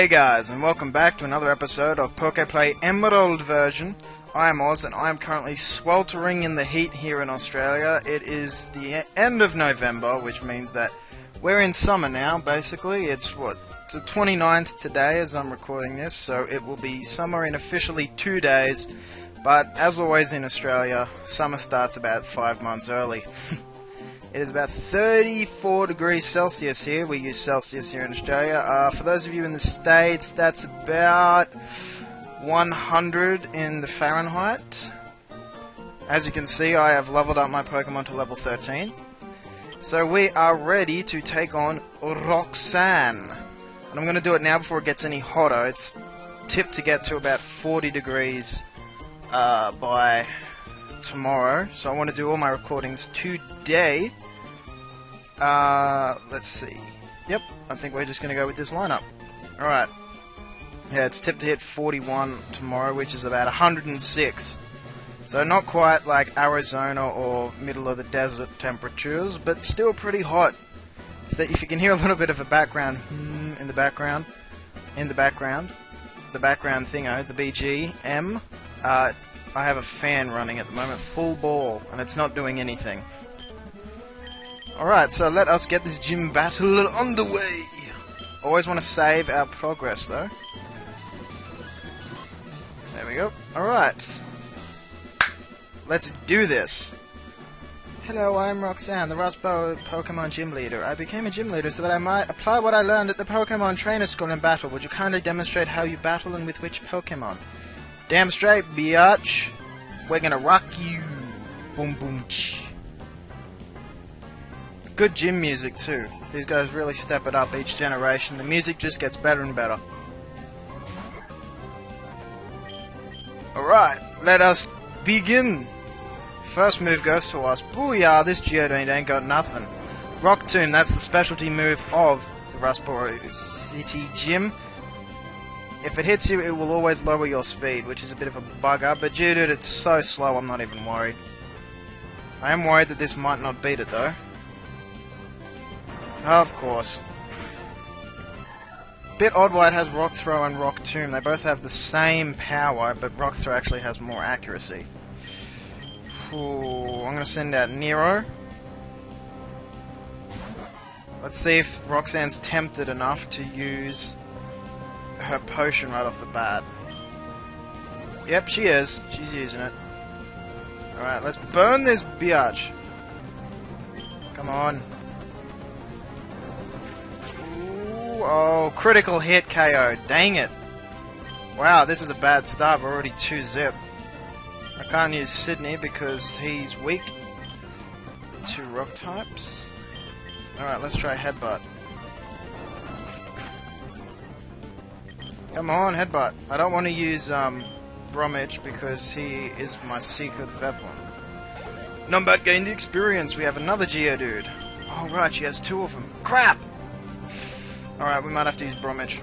Hey guys, and welcome back to another episode of PokéPlay Emerald version. I am Oz, and I am currently sweltering in the heat here in Australia. It is the end of November, which means that we're in summer now, basically. It's the 29th today as I'm recording this, so it will be summer in officially 2 days. But as always in Australia, summer starts about 5 months early. It is about 34 degrees Celsius here. We use Celsius here in Australia. For those of you in the States, that's about 100 in the Fahrenheit. As you can see, I have leveled up my Pokemon to level 13. So we are ready to take on Roxanne. And I'm going to do it now before it gets any hotter. It's tipped to get to about 40 degrees by tomorrow. So I want to do all my recordings today. Let's see. Yep, I think we're just going to go with this lineup. Alright. Yeah, it's tipped to hit 41 tomorrow, which is about 106. So not quite like Arizona or middle of the desert temperatures, but still pretty hot. If you can hear a little bit of a background in the background, the background thingo, the BGM, I have a fan running at the moment, full ball, and it's not doing anything. Alright, so let us get this gym battle underway. Always want to save our progress, though. There we go. Alright. Let's do this. Hello, I'm Roxanne, the Rustbo Pokemon Gym Leader. I became a gym leader so that I might apply what I learned at the Pokemon Trainer School in battle. Would you kindly demonstrate how you battle and with which Pokemon? Damn straight, biatch. We're gonna rock you. Boom boom ch. Good gym music too. These guys really step it up each generation. The music just gets better and better. Alright, let us begin. First move goes to us. Booyah, this Geodude ain't got nothing. Rock Tomb, that's the specialty move of the Rustboro City Gym. If it hits you, it will always lower your speed, which is a bit of a bugger, but Geodude, it's so slow, I'm not even worried. I am worried that this might not beat it, though. Of course. Bit odd why it has Rock Throw and Rock Tomb. They both have the same power, but Rock Throw actually has more accuracy. Ooh, I'm going to send out Nero. Let's see if Roxanne's tempted enough to use her potion right off the bat. Yep, she is. She's using it. Alright, let's burn this biatch. Come on. Ooh, oh, critical hit KO. Dang it. Wow, this is a bad start. We're already 2-zip. I can't use Sydney because he's weak to rock types. Alright, let's try Headbutt. Come on, Headbutt. I don't want to use Bromwich because he is my secret weapon. Numbat gained the experience. We have another Geodude. Oh right, she has 2 of them. Crap! Alright, we might have to use Bromwich.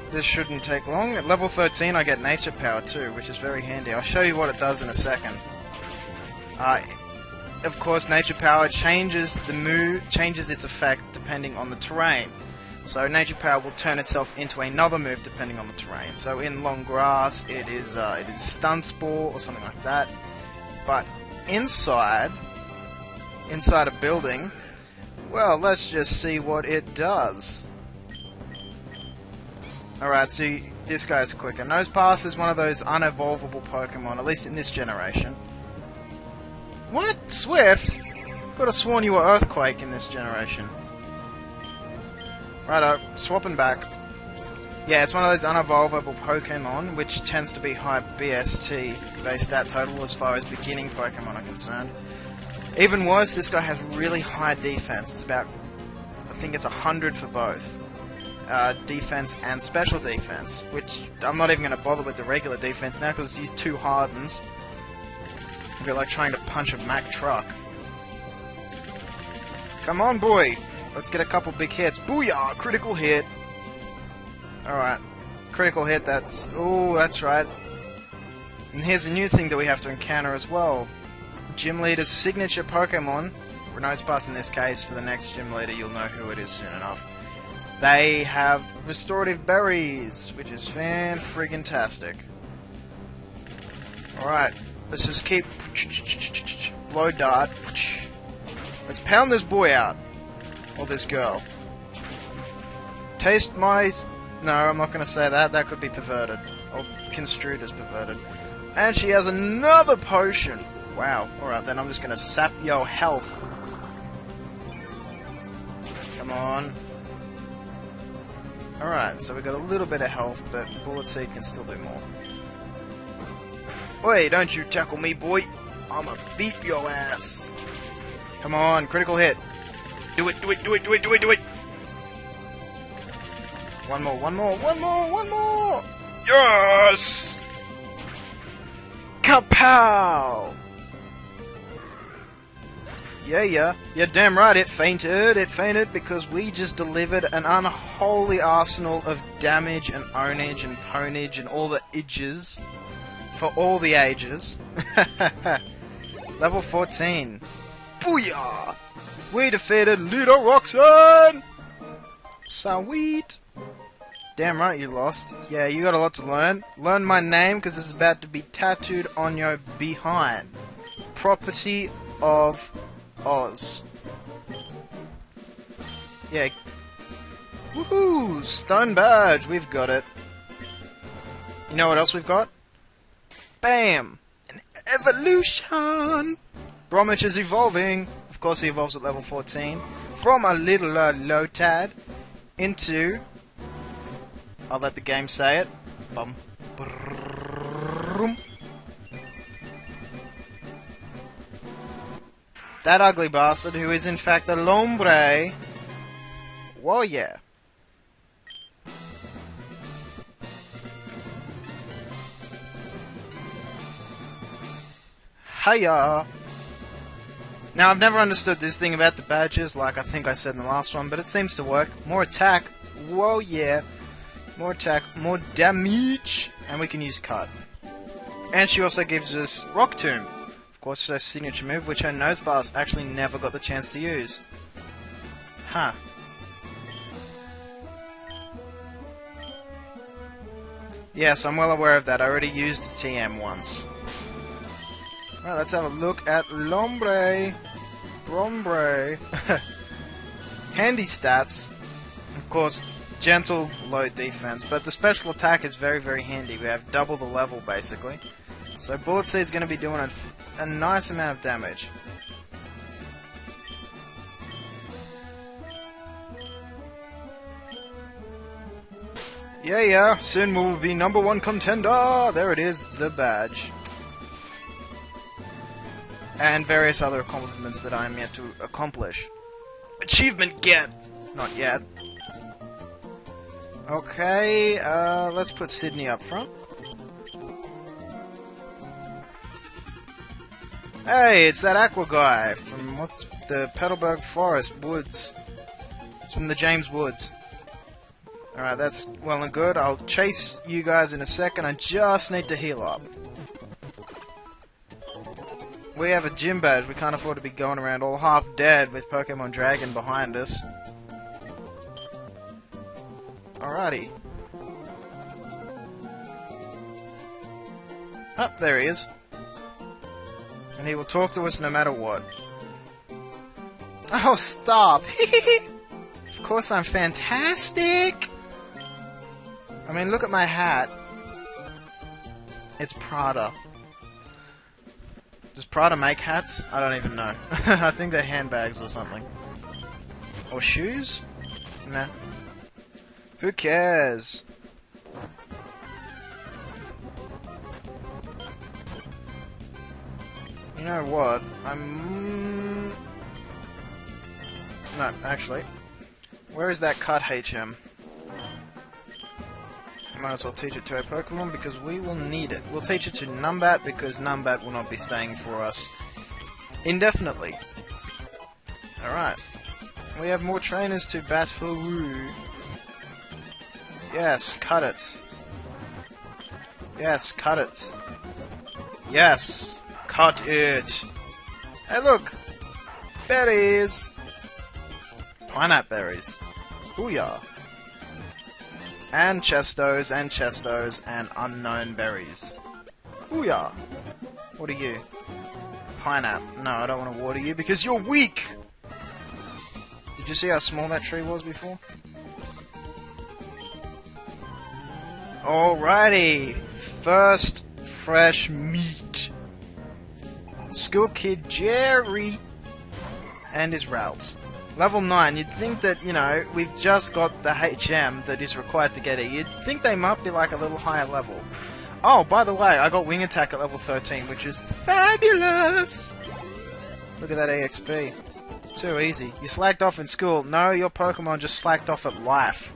This shouldn't take long. At level 13 I get Nature Power too, which is very handy. I'll show you what it does in a second. Of course, Nature Power changes its effect depending on the terrain. So Nature Power will turn itself into another move depending on the terrain. So in long grass, it is Stun Spore or something like that. But inside a building, well, let's just see what it does. Alright, so this guy's quicker. Nosepass is one of those unevolvable Pokemon, at least in this generation. What? Swift? Could have sworn you were Earthquake in this generation. Righto, swapping back. Yeah, it's one of those unevolvable Pokemon, which tends to be high BST, base stat total, as far as beginning Pokemon are concerned. Even worse, this guy has really high defense. It's about, I think it's 100 for both. Defense and special defense, which I'm not even going to bother with the regular defense now because it's used 2 hardens. It'd be like trying to punch a Mack truck. Come on, boy! Let's get a couple big hits. Booyah! Critical hit! Alright. Critical hit, that's... Ooh, that's right. And here's a new thing that we have to encounter as well. Gym Leader's signature Pokemon, Nosepass in this case, for the next gym leader, you'll know who it is soon enough. They have restorative berries, which is fan-friggin-tastic. Alright, let's just keep... Blow dart. Let's pound this boy out. Or this girl. Taste my... No, I'm not going to say that. That could be perverted. Or construed as perverted. And she has another potion. Wow. Alright, then I'm just going to sap your health. Come on. Alright, so we got a little bit of health, but Bullet Seed can still do more. Oi, don't you tackle me, boy. I'ma beat your ass. Come on, critical hit. Do it, do it, do it, do it, do it, do it. One more, one more, one more, one more. Yes! Kapow! Yeah. You're damn right, it fainted. It fainted because we just delivered an unholy arsenal of damage and ownage and ponage and all the idges for all the ages. Level 14. Booyah! We defeated Little Roxanne! Sweet! Damn right you lost. Yeah, you got a lot to learn. Learn my name because it's about to be tattooed on your behind. Property of Oz. Yeah. Woohoo! Stone badge! We've got it. You know what else we've got? Bam! An evolution! Bromwich is evolving. Of course he evolves at level 14. From a little Lotad into... I'll let the game say it. Bum. Brrrrum. That ugly bastard, who is in fact a Lombre. Whoa, yeah. Hiya! Now, I've never understood this thing about the badges, like I think I said in the last one, but it seems to work. More attack. Whoa, yeah. More attack, more damage, and we can use cut. And she also gives us Rock Tomb. Of course, her signature move, which her Nosepass actually never got the chance to use. Huh. Yes, I'm well aware of that. I already used TM once. Well, let's have a look at Lombre. Brombre. Handy stats. Of course, gentle, low defense, but the special attack is very, very handy. We have double the level, basically. So Bullet Seed is going to be doing a nice amount of damage. Yeah, soon we will be #1 contender! There it is, the badge. And various other accomplishments that I am yet to accomplish. Achievement get! Not yet. Okay, let's put Sydney up front. Hey, it's that Aqua guy from, what's the Petalburg Forest Woods. It's from the James Woods. Alright, that's well and good. I'll chase you guys in a second. I just need to heal up. We have a gym badge. We can't afford to be going around all half dead with Pokemon Dragon behind us. Alrighty. Oh, there he is. And he will talk to us no matter what. Oh, stop! Of course I'm fantastic! I mean, look at my hat. It's Prada. Does Prada make hats? I don't even know. I think they're handbags or something. Or shoes? Nah. Who cares? You know what? No, actually. Where is that cut HM? Might as well teach it to our Pokemon because we will need it. We'll teach it to Numbat because Numbat will not be staying for us indefinitely. Alright. We have more trainers to battle. Yes, cut it. Yes, cut it. Yes, cut it. Hey, look! Berries! Pineapple berries. Booyah! And Chestos, and unknown berries. Booyah! What are you? Pineapple. No, I don't want to water you because you're weak! Did you see how small that tree was before? Alrighty! First fresh meat. School kid Jerry and his routes. Level 9, you'd think that, you know, we've just got the HM that is required to get it. You'd think they might be like a little higher level. Oh, by the way, I got Wing Attack at level 13, which is fabulous! Look at that EXP. Too easy. You slacked off in school. No, your Pokemon just slacked off at life.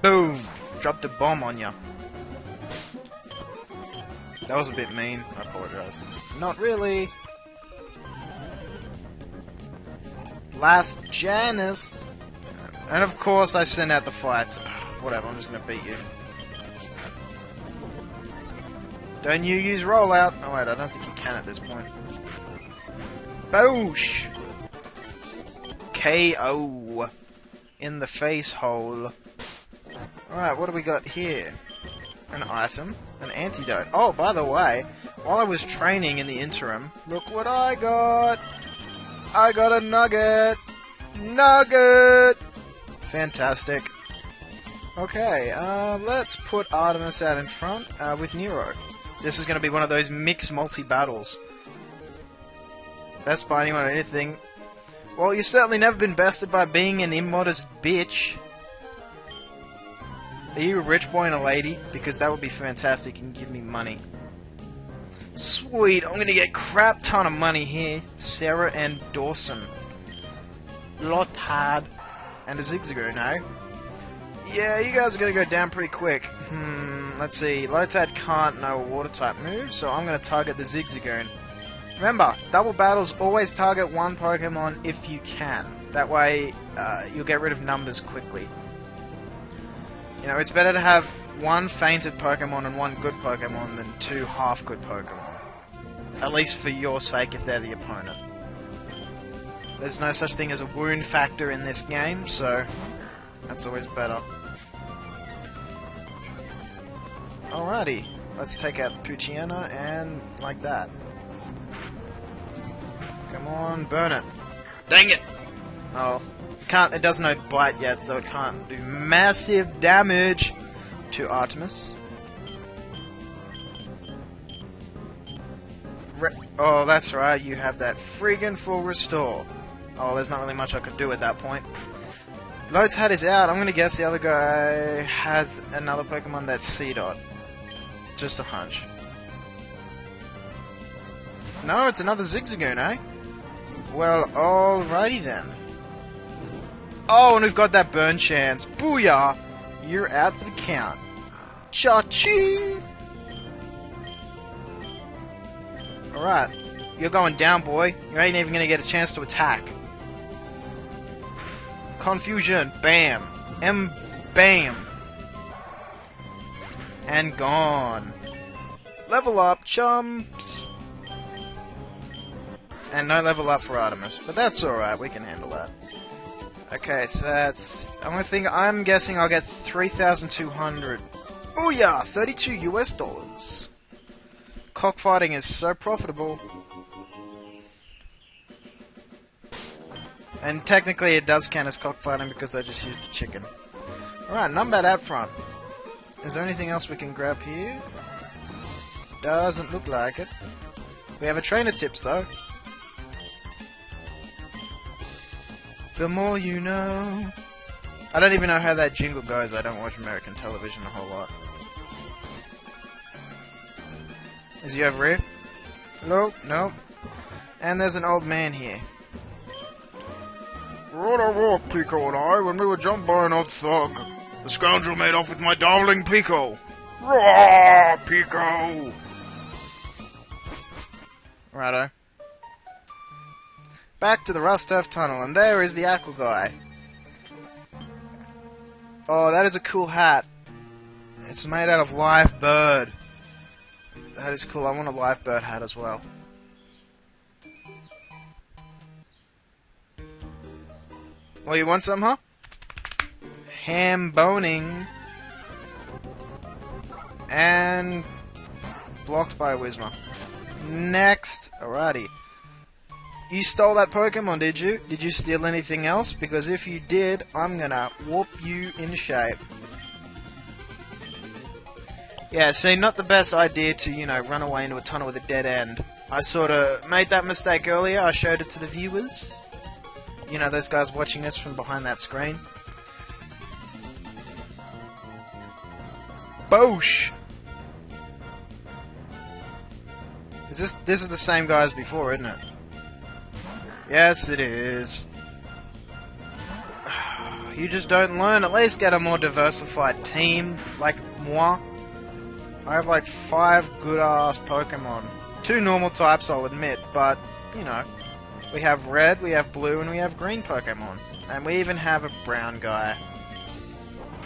Boom! Dropped a bomb on ya. That was a bit mean. I apologize. Not really. Last Janus. And of course I send out the fight. Whatever, I'm just gonna beat you. Don't you use rollout. Oh wait, I don't think you can at this point. Boosh! KO. In the face hole. Alright, what do we got here? An item. An antidote. Oh, by the way, while I was training in the interim, look what I got! I got a nugget! Nugget! Fantastic. Okay, let's put Artemis out in front with Nero. This is going to be one of those mixed multi-battles. Best by anyone or anything. Well, you've certainly never been bested by being an immodest bitch. Are you a rich boy and a lady? Because that would be fantastic and give me money. Sweet, I'm gonna get crap ton of money here. Sarah and Dawson. Lotad. And a Zigzagoon, eh? Yeah, you guys are gonna go down pretty quick. Let's see. Lotad can't know a water type move, so I'm gonna target the Zigzagoon. Remember, double battles always target one Pokemon if you can. That way, you'll get rid of numbers quickly. You know, it's better to have one fainted Pokemon and one good Pokemon than two half-good Pokemon. At least for your sake if they're the opponent. There's no such thing as a wound factor in this game, so that's always better. Alrighty, let's take out the Poochyena and like that. Come on, burn it. Dang it! Oh, it doesn't know bite yet, so it can't do massive damage to Artemis. Oh, that's right, you have that friggin' full restore. Oh, there's not really much I could do at that point. Lotad is out. I'm gonna guess the other guy has another Pokemon that's C-Dot. Just a hunch. No, it's another Zigzagoon, eh? Well, alrighty then. Oh, and we've got that burn chance. Booyah! You're out for the count. Cha-ching! Alright. You're going down, boy. You ain't even gonna get a chance to attack. Confusion. Bam. Bam. And gone. Level up, chumps. And no level up for Artemis. But that's alright, we can handle that. Okay, so that's... I'm guessing I'll get 3,200. Booyah! 32 US dollars. Cockfighting is so profitable. And technically it does count as cockfighting because I just used a chicken. Alright, Numbat out front. Is there anything else we can grab here? Doesn't look like it. We have a trainer tips though. The more you know. I don't even know how that jingle goes. I don't watch American television a whole lot. Is he over here? Hello? No. And there's an old man here. We're on a walk, Pico and I, when we were jumped by an old thug. The scoundrel made off with my darling Pico. Roar, Pico! Righto. Back to the Rust Earth Tunnel, and there is the Aqua guy. Oh, that is a cool hat. It's made out of live bird. That is cool. I want a live bird hat as well. Well, you want some, huh? Ham boning. And blocked by Whismer. Next. Alrighty. You stole that Pokemon, did you? Did you steal anything else? Because if you did, I'm gonna whoop you in shape. Yeah, see, not the best idea to, you know, run away into a tunnel with a dead end. I sort of made that mistake earlier. I showed it to the viewers. You know, those guys watching us from behind that screen. Boosh! This is the same guy as before, isn't it? Yes, it is. You just don't learn. At least get a more diversified team, like moi. I have like 5 good-ass Pokemon. 2 normal types, I'll admit, but, you know. We have red, we have blue, and we have green Pokemon. And we even have a brown guy.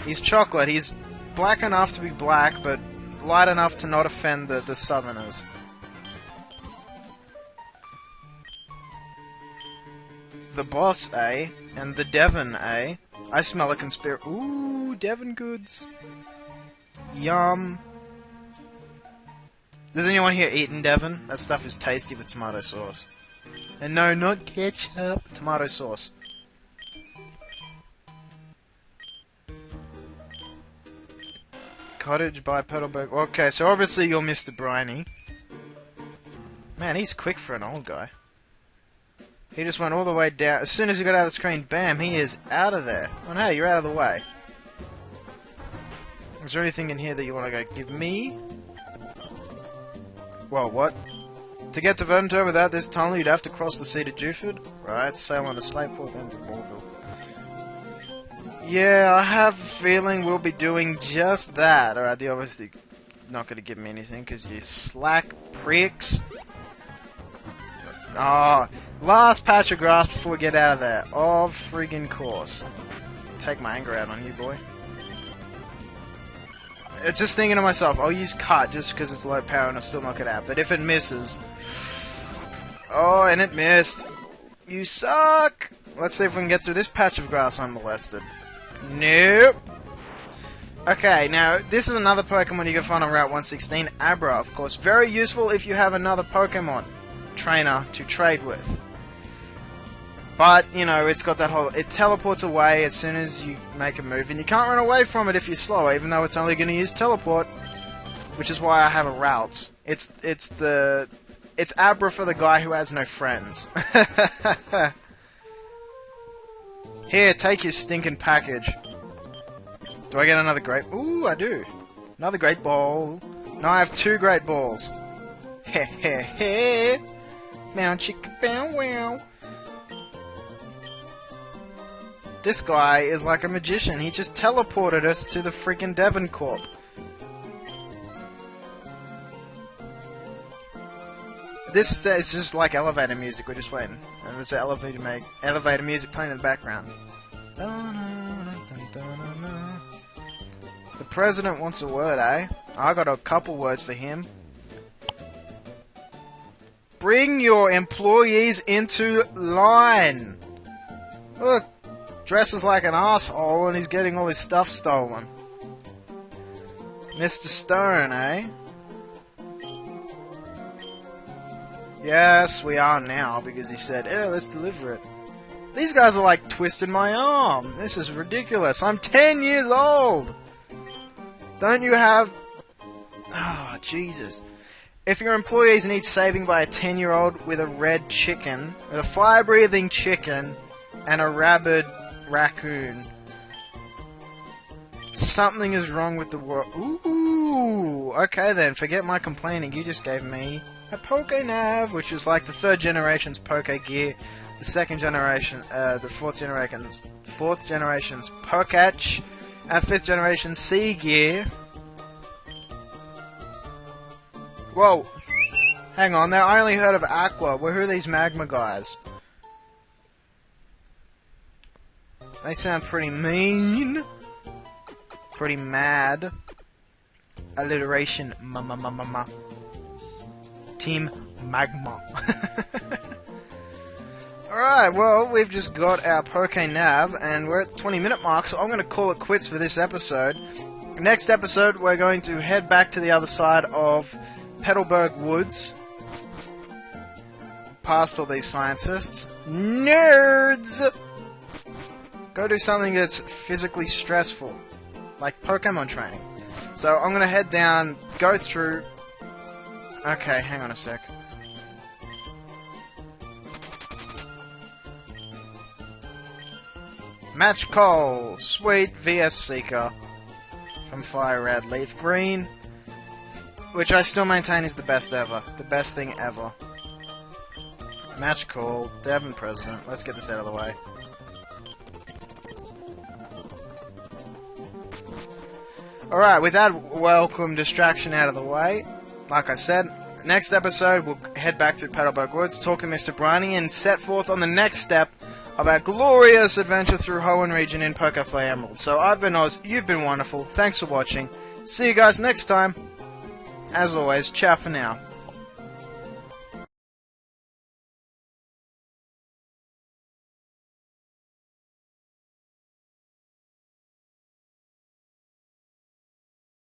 He's chocolate. He's black enough to be black, but light enough to not offend the southerners. The boss, eh? And the Devon, eh? I smell a conspiracy. Ooh, Devon goods. Yum. Does anyone here eaten Devon? That stuff is tasty with tomato sauce. And no, not ketchup. Tomato sauce. Cottage by Petalburg. Okay, so obviously you're Mr. Briny. Man, he's quick for an old guy. He just went all the way down. As soon as he got out of the screen, bam, he is out of there. Oh no, you're out of the way. Is there anything in here that you want to go give me? Well, what? To get to Verdanturr without this tunnel, you'd have to cross the sea to Dewford. Right, sail on to Slateport, then to Bourville. Yeah, I have a feeling we'll be doing just that. Alright, they're obviously not going to give me anything, because you slack pricks. Ah, last patch of grass before we get out of there. Of friggin' course. Take my anger out on you, boy. Just thinking to myself, I'll use cut just because it's low power and I'll still knock it out. But if it misses... Oh, and it missed. You suck! Let's see if we can get through this patch of grass unmolested. Nope. Okay, now, this is another Pokemon you can find on Route 116. Abra, of course. Very useful if you have another Pokemon trainer to trade with. But, you know, it's got that whole... It teleports away as soon as you make a move, and you can't run away from it if you're slower, even though it's only going to use teleport. Which is why I have a route. It's Abra for the guy who has no friends. Here, take your stinking package. Do I get another great... Ooh, I do. Another great ball. No, I have 2 great balls. Heh heh heh. Meow chicka bow wow. This guy is like a magician. He just teleported us to the freaking Devon Corp. This is just like elevator music. We're just waiting. And there's elevator music playing in the background. The president wants a word, eh? I got a couple words for him. Bring your employees into line. Look. Dresses like an asshole and he's getting all his stuff stolen. Mr. Stone, eh? Yes, we are now, because he said, "Yeah, let's deliver it." These guys are like twisting my arm. This is ridiculous. I'm 10 years old! Don't you have... Oh, Jesus. If your employees need saving by a 10-year-old with a red chicken, with a fire-breathing chicken, and a rabid raccoon, something is wrong with the world. Ooh, okay then, forget my complaining. You just gave me a Pokénav, which is like the 3rd generation's Pokégear, the 2nd generation, the 4th generation's Poketch, and 5th generation Sea-Gear. Whoa, hang on there, I only heard of Aqua. Well, who are these Magma guys? They sound pretty mean. Pretty mad. Alliteration. Team Magma. Alright, well, we've just got our Poké-Nav, and we're at the 20-minute mark, so I'm going to call it quits for this episode. Next episode, we're going to head back to the other side of Petalburg Woods. Past all these scientists. Nerds! Go do something that's physically stressful, like Pokemon training. So I'm going to head down, go through... Okay, hang on a sec. Match call! Sweet VS Seeker. From Fire Red Leaf Green. Which I still maintain is the best ever. The best thing ever. Match call. Devon President. Let's get this out of the way. Alright, with that welcome distraction out of the way, like I said, next episode we'll head back to Petalburg Woods, talk to Mr. Briny, and set forth on the next step of our glorious adventure through Hoenn region in PokéPlay Emerald. So I've been Oz, you've been wonderful, thanks for watching, see you guys next time, as always, ciao for now.